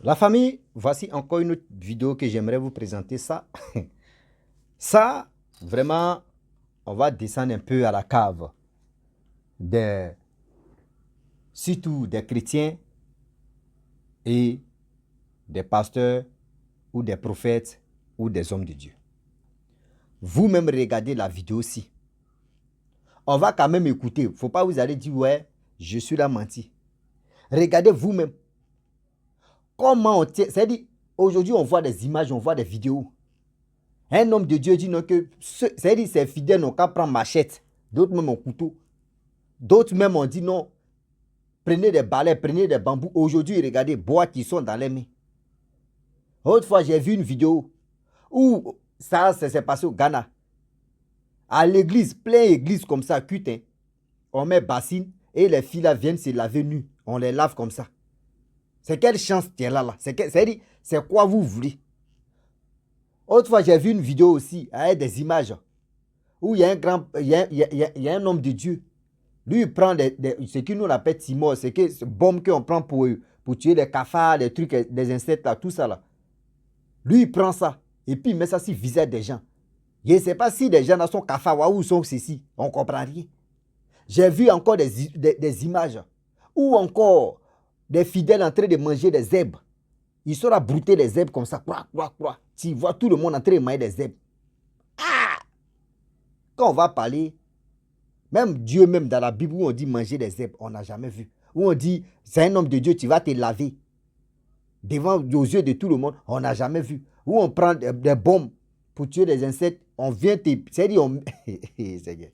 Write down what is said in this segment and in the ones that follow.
La famille, voici encore une autre vidéo que j'aimerais vous présenter. Ça, vraiment, on va descendre un peu à la cave des, surtout des chrétiens et des pasteurs ou des prophètes ou des hommes de Dieu. Vous-même regardez la vidéo aussi. On va quand même écouter. Il ne faut pas vous aller dire, ouais, je suis là menti. Regardez vous-même. Comment on tient. C'est-à-dire, aujourd'hui, on voit des images, on voit des vidéos. Un homme de Dieu dit non que c'est-à-dire ses fidèles n'ont qu'à prendre machette. D'autres même ont couteau. D'autres même ont dit non. Prenez des balais, prenez des bambous. Aujourd'hui, regardez, bois qui sont dans les mains. Autrefois, j'ai vu une vidéo où ça s'est passé au Ghana. À l'église, plein d'églises comme ça, cutin. On met bassine et les filles là viennent se laver nues. On les lave comme ça. C'est quelle chance tu es là? C'est quoi vous voulez? Autrefois, j'ai vu une vidéo aussi avec des images où il y a un homme de Dieu. Lui, il prend ce que nous appelle timor, c'est que ce bombe qu'on prend pour tuer les cafards, les trucs, les insectes, là, tout ça là. Lui, il prend ça et puis il met ça sur le visage des gens. Je ne sais pas si les gens là sont cafards ou sont ceci. On ne comprend rien. J'ai vu encore des images où encore des fidèles en train de manger des zèbres. Ils sont là brouter les zèbres comme ça. Tu vois tout le monde en train de manger des zèbres. Ah! Quand on va parler, même Dieu, même dans la Bible, où on dit manger des zèbres, on n'a jamais vu. Où on dit, c'est un homme de Dieu, tu vas te laver. Devant aux yeux de tout le monde, on n'a jamais vu. Où on prend des bombes pour tuer des insectes, on vient te... C'est-à-dire,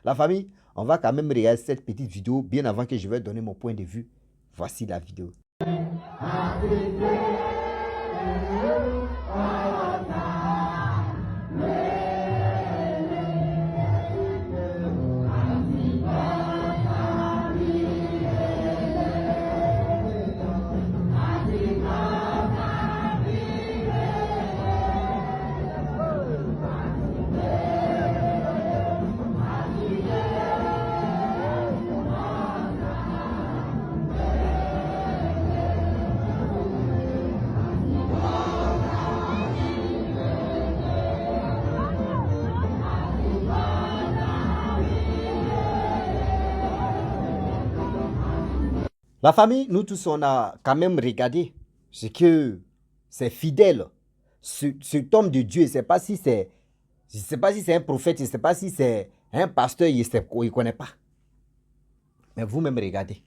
la famille, on va quand même regarder cette petite vidéo bien avant que je vais donner mon point de vue. Voici la vidéo. La famille, nous tous, on a quand même regardé ce que c'est fidèle. Cet homme de Dieu, je ne sais pas si c'est un prophète, je ne sais pas si c'est un pasteur, il ne connaît pas. Mais vous-même regardez.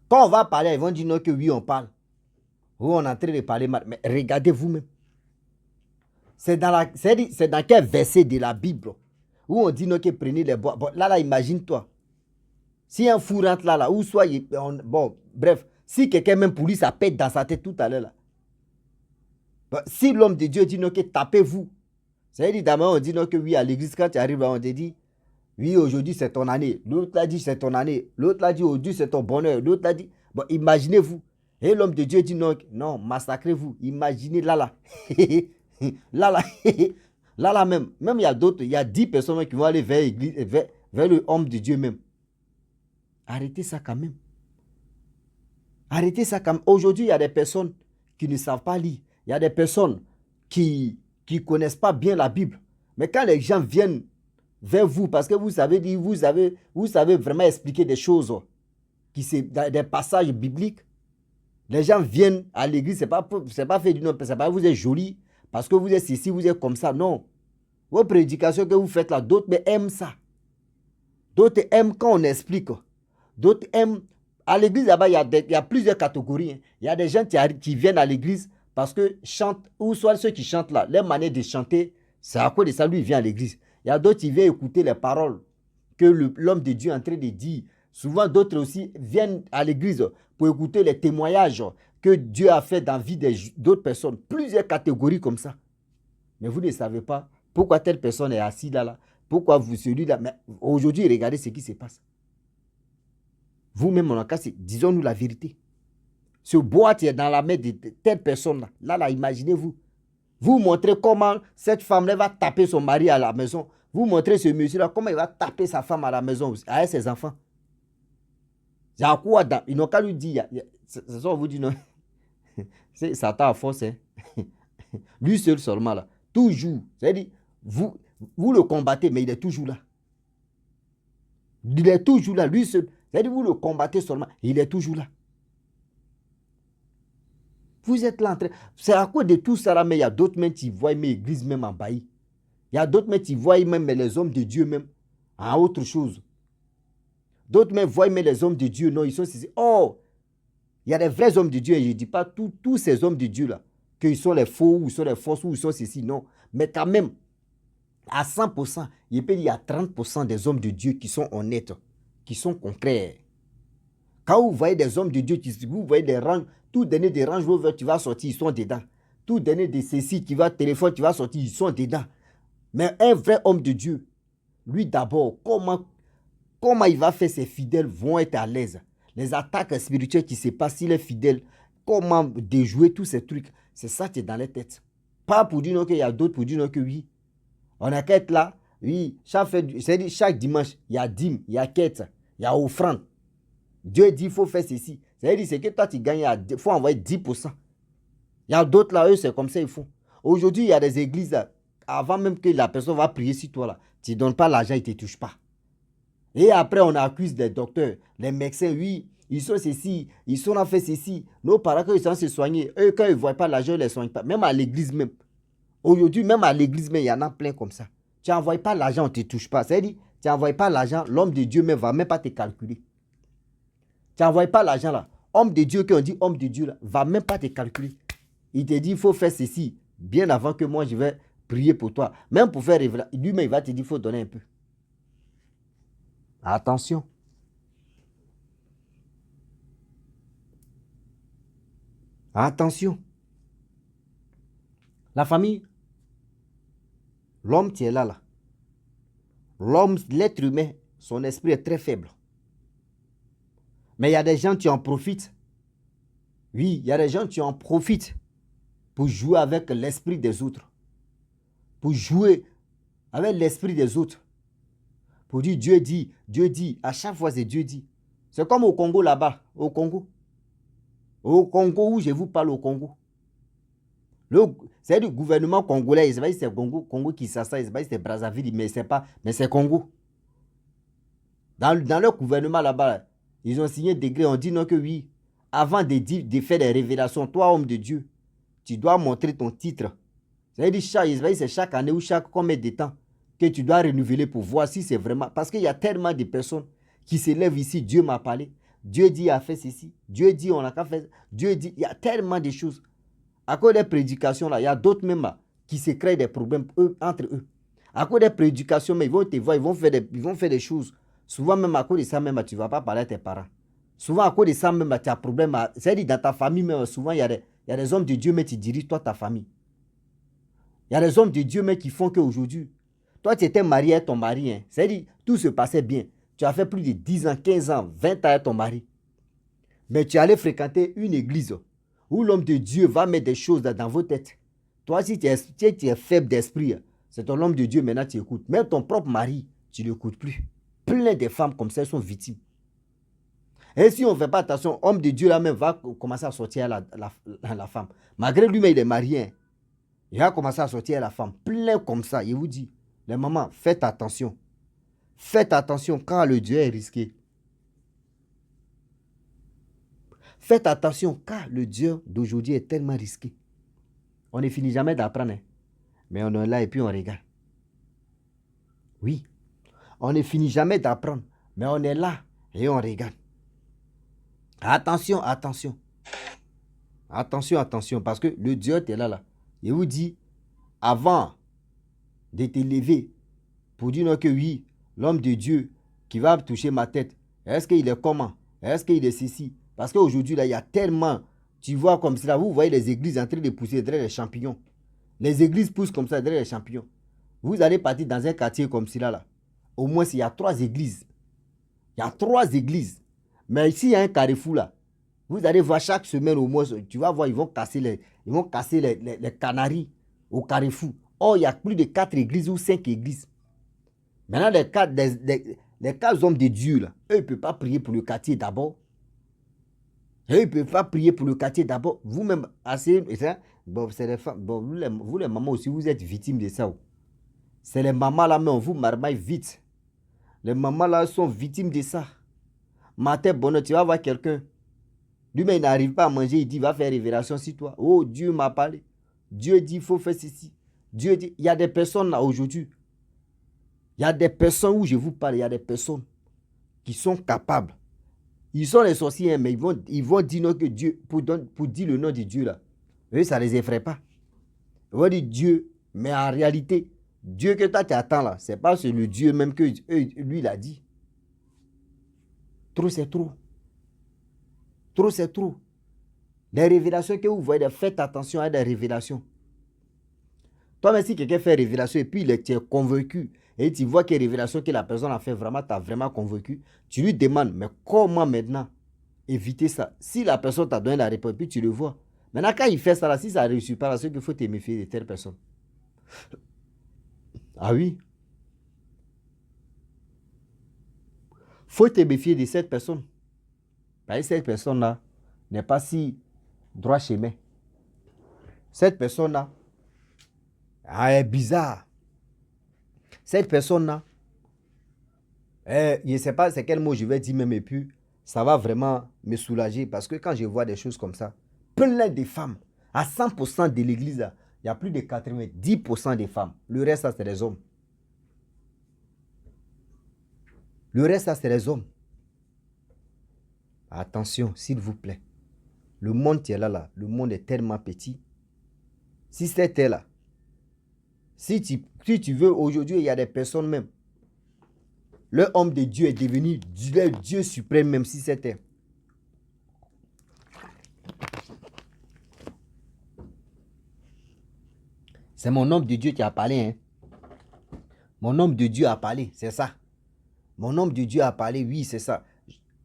Quand on va parler, ils vont dire non que oui, on parle. Ou on est en train de parler mal. Mais regardez vous-même. C'est dans quel verset de la Bible où on dit non que prenez les bois. Bon, là, imagine-toi. Si un fou rentre là, ou soit, bon, bref, si quelqu'un même pour lui, ça pète dans sa tête tout à l'heure là. Bon, si l'homme de Dieu dit non que tapez-vous, ça veut dire d'abord on dit non que oui, à l'église, quand tu arrives là, on te dit, oui, aujourd'hui c'est ton année. L'autre l'a dit c'est ton année. L'autre l'a dit aujourd'hui c'est ton bonheur. L'autre l'a dit, bon, imaginez-vous. Et l'homme de Dieu dit non, non, massacrez-vous. Imaginez là, là. Là, là. Là, là même. Même il y a d'autres, il y a 10 personnes qui vont aller vers l'église, vers le homme de Dieu même. Arrêtez ça quand même. Arrêtez ça quand même. Aujourd'hui, il y a des personnes qui ne savent pas lire. Il y a des personnes qui ne connaissent pas bien la Bible. Mais quand les gens viennent vers vous, parce que vous savez dire, vous savez vraiment expliquer des choses, des passages bibliques, les gens viennent à l'église, c'est pas fait du nom, c'est pas vous êtes joli, parce que vous êtes ici, vous êtes comme ça. Non. Vos prédications que vous faites là, d'autres aiment ça. D'autres aiment quand on explique. D'autres aiment. À l'église, là-bas, il y a plusieurs catégories. Il y a des gens qui viennent à l'église parce que chantent, ou soit ceux qui chantent là, leur manière de chanter, c'est à cause de ça, lui, il vient à l'église. Il y a d'autres qui viennent écouter les paroles que l'homme de Dieu est en train de dire. Souvent, d'autres aussi viennent à l'église pour écouter les témoignages que Dieu a fait dans la vie d'autres personnes. Plusieurs catégories comme ça. Mais vous ne savez pas pourquoi telle personne est assise là. Pourquoi vous, celui-là. Mais aujourd'hui, regardez ce qui se passe. Vous-même, on a cassé. Disons-nous la vérité. Ce boîte est dans la main de telle personne-là. Là, imaginez-vous. Vous montrez comment cette femme-là va taper son mari à la maison. Vous montrez ce monsieur-là, comment il va taper sa femme à la maison, avec ses enfants. Il y a quoi dans... Ils n'ont qu'à lui dire. C'est ça, on vous dit non. C'est Satan à force. Hein. Lui seul seulement là. Toujours. C'est-à-dire, vous le combattez, mais il est toujours là. Il est toujours là, lui seul. C'est-à-dire, vous le combattez seulement, il est toujours là. Vous êtes là en train. C'est à cause de tout ça là, mais il y a d'autres même qui voient mes églises même envahies. Il y a d'autres même qui voient même les hommes de Dieu même en autre chose. D'autres même voient mais les hommes de Dieu, non, ils sont ici. Oh, il y a des vrais hommes de Dieu, et je ne dis pas tous ces hommes de Dieu là, qu'ils sont les faux, ou ils sont les fausses, ou ils sont ceci, non. Mais quand même, à 100%, il peut y a 30% des hommes de Dieu qui sont honnêtes, qui sont concrets. Quand vous voyez des hommes de Dieu, vous voyez des rangs, tout donner des ranges, tu vas sortir, ils sont dedans. Tout donner des ceci, qui va téléphone, tu vas sortir, ils sont dedans. Mais un vrai homme de Dieu, lui d'abord, comment il va faire ses fidèles vont être à l'aise. Les attaques spirituelles qui se passent, s'il est fidèle, comment déjouer tous ces trucs. C'est ça qui est dans les têtes. Pas pour dire non qu'il y a d'autres, pour dire non que oui. On a qu'à être là, oui, chaque dimanche, il y a dîme, il y a quête, il y a offrande. Dieu dit, il faut faire ceci. C'est-à-dire, c'est que toi, tu gagnes, il faut envoyer 10%. Il y a d'autres là, eux, c'est comme ça, ils font. Aujourd'hui, il y a des églises, là, avant même que la personne va prier sur toi, là, tu ne donnes pas l'argent, ils ne te touchent pas. Et après, on accuse les docteurs, les médecins, oui, ils sont ceci, ils sont en fait ceci. Nos parents, quand ils sont se soigner, eux, quand ils ne voient pas l'argent, ils ne les soignent pas. Même à l'église même. Aujourd'hui, même à l'église même, il y en a plein comme ça. Tu n'envoies pas l'argent, on ne te touche pas. C'est-à-dire, tu n'envoies pas l'argent, l'homme de Dieu ne va même pas te calculer. Tu n'envoies pas l'argent là. Homme de Dieu, quand on dit homme de Dieu là, va même pas te calculer. Il te dit, il faut faire ceci, bien avant que moi, je vais prier pour toi. Même pour faire révéler, lui-même, il va te dire, il faut donner un peu. Attention. Attention. La famille, l'homme qui est là. L'homme, l'être humain, son esprit est très faible. Mais il y a des gens qui en profitent. Oui, il y a des gens qui en profitent pour jouer avec l'esprit des autres. Pour jouer avec l'esprit des autres. Pour dire Dieu dit. À chaque fois, c'est Dieu dit. C'est comme au Congo là-bas, au Congo. Au Congo, où je vous parle au Congo. C'est du gouvernement congolais. Je ne sais pas si c'est Congo qui s'assoit, je ne sais pas si c'est Brazzaville, mais c'est Congo. Dans leur gouvernement là-bas, ils ont signé des décret, on dit non que oui. Avant de faire des révélations, toi, homme de Dieu, tu dois montrer ton titre. C'est-à-dire, c'est chaque année ou chaque combien de temps que tu dois renouveler pour voir si c'est vraiment. Parce qu'il y a tellement de personnes qui se lèvent ici. Dieu m'a parlé. Dieu dit, a fait ceci. Dieu dit, on a qu'à faire. Dieu dit, il y a tellement de choses. À cause des prédications, là, il y a d'autres même là, qui se créent des problèmes entre eux. À cause des prédications, mais ils vont te voir, ils vont faire des choses. Souvent, même à cause de ça, même, tu ne vas pas parler à tes parents. Souvent, à cause de ça, même, tu as un problème. C'est-à-dire, dans ta famille, même, souvent, il y a des hommes de Dieu, mais tu diriges toi, ta famille. Il y a des hommes de Dieu, mais qui font qu'aujourd'hui, toi, tu étais marié avec ton mari. Hein. C'est-à-dire, tout se passait bien. Tu as fait plus de 10 ans, 15 ans, 20 ans avec ton mari. Mais tu allais fréquenter une église où l'homme de Dieu va mettre des choses dans vos têtes. Toi, si tu es faible d'esprit, c'est ton homme de Dieu, maintenant tu écoutes. Même ton propre mari, tu ne l'écoutes plus. Plein de femmes comme ça sont victimes. Et si on ne fait pas attention, l'homme de Dieu là-même va commencer à sortir la femme. Malgré lui-même, il est marié. Hein. Il va commencer à sortir la femme. Plein comme ça. Il vous dit, les mamans, faites attention. Faites attention car le Dieu est risqué. Faites attention car le Dieu d'aujourd'hui est tellement risqué. On ne finit jamais d'apprendre. Hein. Mais on est là et puis on regarde. Oui. On ne finit jamais d'apprendre. Mais on est là et on regarde. Attention, attention. Attention, attention. Parce que le Dieu est là. Il vous dit, avant de te lever pour dire non que oui, l'homme de Dieu qui va toucher ma tête, est-ce qu'il est comment? Est-ce qu'il est ceci? Parce qu'aujourd'hui, là, il y a tellement, tu vois comme ça, vous voyez les églises en train de pousser derrière les champignons. Les églises poussent comme ça derrière les champignons. Vous allez partir dans un quartier comme celui-là, là. Au moins, il y a 3 églises. Il y a 3 églises. Mais ici, il y a un carrefour là. Vous allez voir chaque semaine au moins, tu vas voir, ils vont casser les canaries au carrefour. Oh, il y a plus de 4 églises ou 5 églises. Maintenant, les 4 hommes de Dieu, là, eux, ils ne peuvent pas prier pour le quartier d'abord. Et ils ne peuvent pas prier pour le quartier d'abord. Vous-même, assez. Bon, c'est les femmes. Bon, vous les mamans aussi, vous êtes victimes de ça. C'est les mamans là, mais on vous marmaille vite. Les mamans là sont victimes de ça. Matin, bonheur, tu vas voir quelqu'un. Lui-même, il n'arrive pas à manger, il dit, va faire révélation sur toi. Oh, Dieu m'a parlé. Dieu dit, il faut faire ceci. Dieu dit, il y a des personnes là aujourd'hui. Il y a des personnes où je vous parle, il y a des personnes qui sont capables. Ils sont les sorciers, mais ils vont dire non que Dieu, pour dire le nom de Dieu là. Eux, ça ne les effraie pas. Ils vont dire Dieu, mais en réalité, Dieu que toi tu attends là, c'est pas le Dieu même que lui il a dit. Trop c'est trop. Trop c'est trop. Les révélations que vous voyez, faites attention à des révélations. Toi, même si quelqu'un fait révélation et puis tu es convaincu, et tu vois que révélation que la personne a fait vraiment, t'as vraiment convaincu, tu lui demandes, mais comment maintenant éviter ça? Si la personne t'a donné la réponse, puis tu le vois. Maintenant, quand il fait ça, là, si ça ne réussit pas, c'est qu'il faut te méfier de telle personne. Ah oui. Faut te méfier de cette personne. Parce que cette personne-là n'est pas si droit chemin. Cette personne-là est bizarre. Cette personne-là, je ne sais pas c'est quel mot je vais dire même, et puis ça va vraiment me soulager parce que quand je vois des choses comme ça, plein de femmes, à 100% de l'église, il y a plus de 90% des femmes. Le reste, ça, c'est les hommes. Le reste, ça, c'est les hommes. Attention, s'il vous plaît. Le monde qui est là, le monde est tellement petit. Si c'était là, si tu veux, aujourd'hui, il y a des personnes même. Le homme de Dieu est devenu le Dieu suprême, même si c'était. C'est mon homme de Dieu qui a parlé. Hein. Mon homme de Dieu a parlé, c'est ça. Mon homme de Dieu a parlé, oui, c'est ça.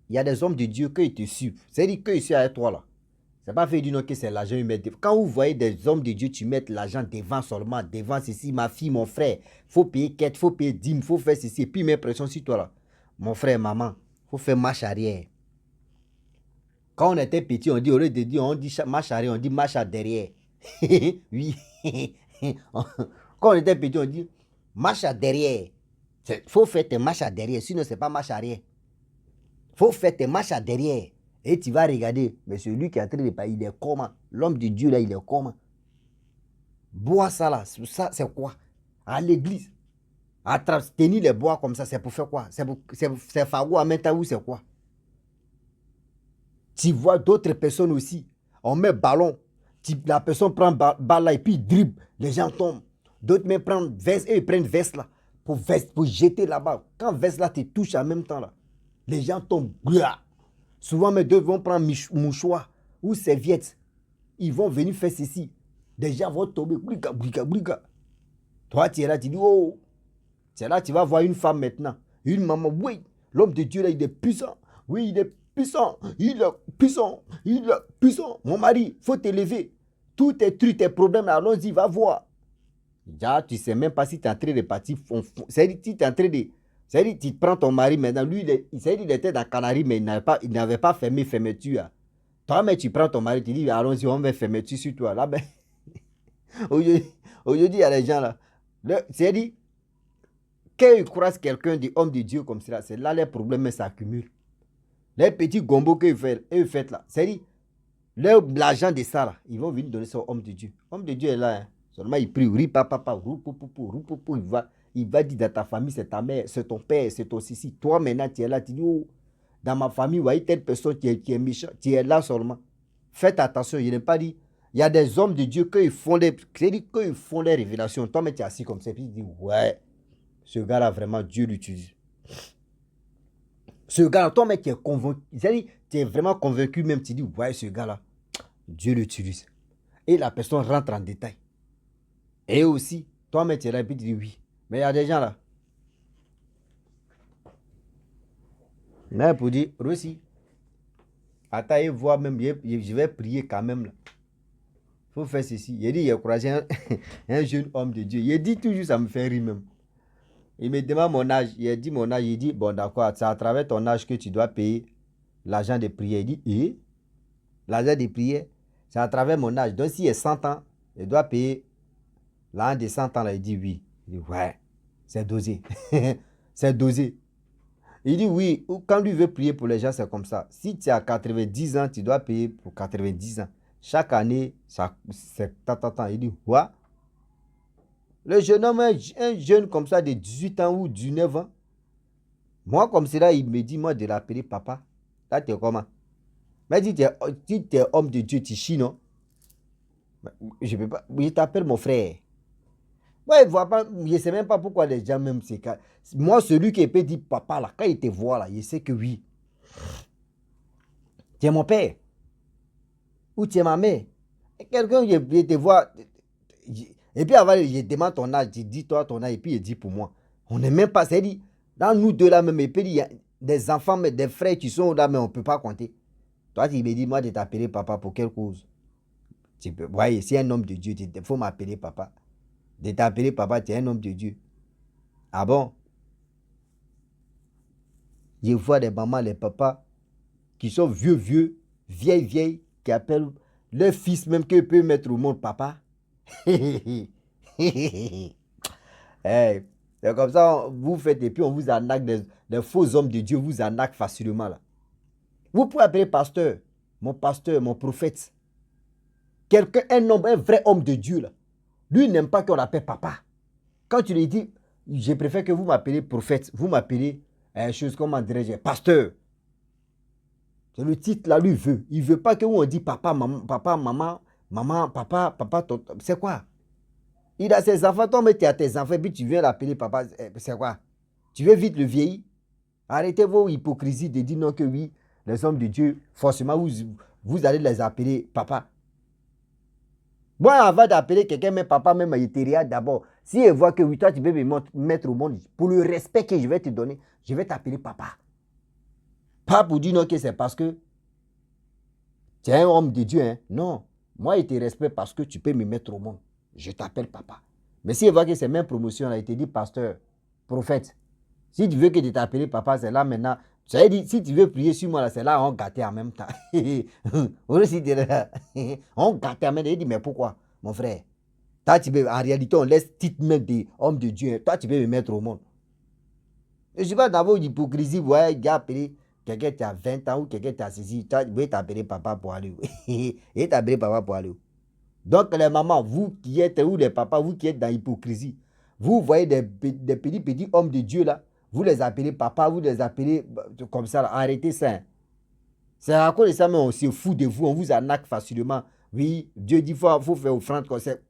Il y a des hommes de Dieu qui te suivent. C'est-à-dire qu'ils sont avec toi là. C'est pas fait du nom que c'est l'argent qu'ils mettent devant. Quand vous voyez des hommes de Dieu, tu mets l'argent devant seulement, devant ceci, ma fille, mon frère. Faut payer quête, faut payer dîme, faut faire ceci. Et puis, met pression sur toi là. Mon frère, maman, faut faire marche arrière. Quand on était petit, on dit, au lieu de dire, on dit marche arrière, on dit marche derrière. Oui. Quand on était petit, on dit marche derrière. Faut faire tes marches derrière, sinon c'est pas marche arrière. Faut faire tes marches derrière. Et tu vas regarder, mais celui qui est en train de parler, il est comment? L'homme de Dieu là, il est comment? Bois ça là, ça c'est quoi? À l'église, tenir les bois comme ça, c'est pour faire quoi? C'est fagot à mettre où c'est quoi? Tu vois d'autres personnes aussi, on met ballon, la personne prend balle là et puis dribble, les gens tombent. D'autres même prennent veste, et ils prennent veste là, pour jeter là-bas. Quand veste là te touche en même temps là, les gens tombent. Souvent, mes deux vont prendre mouchoir ou serviette. Ils vont venir faire ceci. Des gens vont tomber. Toi, tu es là, tu dis, oh, tu es là, tu vas voir une femme maintenant. Une maman, oui, l'homme de Dieu là, il est puissant. Oui, il est puissant. Il est puissant. Il est puissant. Mon mari, il faut t'élever. Tous tes trucs, tes problèmes, allons-y, va voir. Déjà, tu ne sais même pas si tu es en train de partir. C'est-à-dire, si tu es en train de. C'est-à-dire, tu prends ton mari maintenant. Lui, il était dans Canaries, mais il n'avait pas fermé fermeture. Toi, mais tu prends ton mari, tu dis, allons-y, on va fermeture sur toi. Là, ben, aujourd'hui, il y a des gens là. C'est-à-dire, quand ils croisent quelqu'un d'homme de Dieu comme ça, c'est là les problèmes s'accumulent. Les petits gombos qu'ils font là, c'est-à-dire, l'argent de ça là, ils vont venir donner ça au homme de Dieu. L'homme de Dieu est là, hein. Seulement il prie, il va dire dans ta famille, c'est ta mère, c'est ton père, c'est ton ceci. Toi maintenant, tu es là, tu dis, oh, dans ma famille, vous voyez telle personne qui est méchant, tu es là seulement. Faites attention, je n'ai pas dit, il y a des hommes de Dieu qui font des révélations. Toi, mais tu es assis comme ça, puis tu dis, ouais, ce gars-là, vraiment, Dieu l'utilise. Ce gars-là, toi, mec, tu es convaincu, tu es vraiment convaincu même, tu dis, ouais, ce gars-là, Dieu l'utilise. Et la personne rentre en détail. Et aussi, toi-même, tu es là, puis tu dis oui. Mais il y a des gens là. Mais pour dire, Rossi, attends, et voir même, je vais prier quand même là. Il faut faire ceci. Il dit, il a croisé un jeune homme de Dieu. Il dit toujours, ça me fait rire même. Il me demande mon âge. Il a dit mon âge. Il dit, bon d'accord, c'est à travers ton âge que tu dois payer l'argent de prière. Il dit, l'argent de prière, c'est à travers mon âge. Donc, s'il y a 100 ans, je dois payer l'an de 100 ans. Là, il dit oui. Il dit ouais, c'est dosé. C'est dosé. Il dit oui, quand lui veut prier pour les gens, c'est comme ça. Si tu as 90 ans, tu dois payer pour 90 ans. Chaque année, c'est tant. Il dit ouais. Le jeune homme, un jeune comme ça de 18 ans ou 19 ans, moi comme cela, il me dit, moi de l'appeler papa. Là, tu es comment? Mais si tu es homme de Dieu, tu chies, non? Je peux pas. Je t'appelle mon frère. Ouais, il voit pas, je ne sais même pas pourquoi les gens même c'est moi, celui qui peut dire papa, là, quand il te voit, là, il sait que oui. Tu es mon père. Ou tu es ma mère. Et quelqu'un, il te voit. Et puis avant, il demande ton âge. Il dit toi ton âge. Et puis il dit pour moi. On n'est même pas. C'est-à-dire, dans nous deux là même. Et puis il y a des enfants, mais des frères qui sont là, mais on ne peut pas compter. Toi, tu me dis, moi, de t'appeler papa pour quelle cause? Tu peux. Voyez, si un homme de Dieu, il faut m'appeler papa. De t'appeler papa, tu es un homme de Dieu. Ah bon? Je vois des mamans, les papas, qui sont vieux, vieilles, qui appellent leur fils même qu'ils peuvent mettre au monde papa. Hey, c'est comme ça, vous faites et puis on vous arnaque, des faux hommes de Dieu vous arnaquent facilement là. Vous pouvez appeler pasteur, mon prophète. Quelqu'un, un homme, un vrai homme de Dieu là. Lui n'aime pas qu'on l'appelle papa. Quand tu lui dis, je préfère que vous m'appelez prophète, vous m'appelez chose, comment dirais-je, pasteur. C'est le titre là, lui veut. Il veut pas que on dit papa, maman, papa, c'est quoi? Il a ses enfants, toi, mais tu as tes enfants, puis tu viens l'appeler papa, c'est quoi? Tu veux vite le vieillir? Arrêtez vos hypocrisies de dire non que oui, les hommes de Dieu, forcément, vous allez les appeler papa. Moi, avant d'appeler quelqu'un, même papa, même il te regarde d'abord. Si il voit que oui, toi, tu veux me mettre au monde, pour le respect que je vais te donner, je vais t'appeler papa. Pas pour dire non que c'est parce que tu es un homme de Dieu, hein? Non. Moi, il te respecte parce que tu peux me mettre au monde. Je t'appelle papa. Mais s'il voit que c'est même promotion, là, il te dit pasteur, prophète. Si tu veux que je t'appelle papa, c'est là maintenant. Ça veut dire, si tu veux prier sur moi, là, c'est là on gâtait en même temps. On gâtait en même temps. Il dit, mais pourquoi, mon frère? Toi, en réalité, on laisse titre même des hommes de Dieu. Toi, tu peux me mettre au monde. Je ne suis pas dans vos hypocrisies. Vous voyez, il a appelé quelqu'un qui a 20 ans ou quelqu'un qui a 16 ans. Toi, tu veux t'appeler papa pour aller où? Et t'appeler papa pour aller où? Donc, les mamans, vous qui êtes, ou les papas, vous qui êtes dans l'hypocrisie, vous voyez des petits hommes de Dieu là, vous les appelez papa, vous les appelez comme ça, là. Arrêtez ça. C'est à cause de ça, mais on se fout de vous, on vous arnaque facilement. Oui, Dieu dit qu'il faut faire offrande.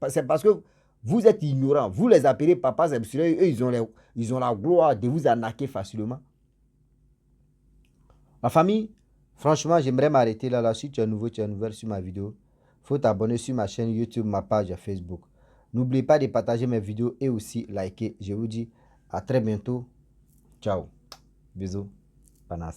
C'est parce que vous êtes ignorants. Vous les appelez papa, c'est parce que eux, ils ont la gloire de vous arnaquer facilement. Ma famille, franchement, j'aimerais m'arrêter là. Si tu es nouveau, tu es nouvelle sur ma vidéo, il faut t'abonner sur ma chaîne YouTube, ma page Facebook. N'oubliez pas de partager mes vidéos et aussi liker. Je vous dis à très bientôt. Ciao. Bisous. Panas.